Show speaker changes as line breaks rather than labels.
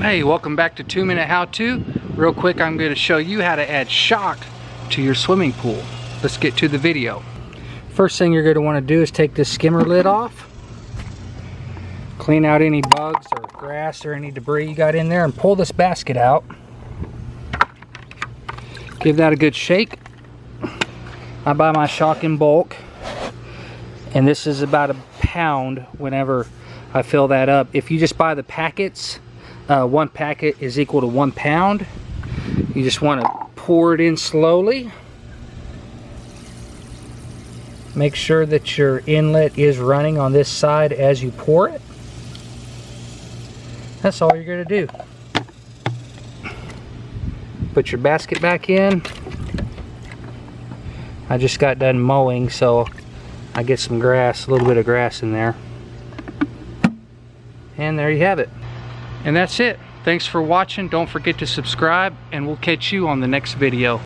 Hey, welcome back to 2-Minute How-To. Real quick, I'm going to show you how to add shock to your swimming pool. Let's get to the video. First thing you're going to want to do is take this skimmer lid off. Clean out any bugs or grass or any debris you got in there and pull this basket out. Give that a good shake. I buy my shock in bulk, and this is about a pound whenever I fill that up. If you just buy the packets, 1 packet is equal to 1 pound. You just want to pour it in slowly. Make sure that your inlet is running on this side as you pour it. That's all you're going to do. Put your basket back in. I just got done mowing, so I get some grass, a little bit of grass in there. And there you have it. And that's it. Thanks for watching. Don't forget to subscribe, and we'll catch you on the next video.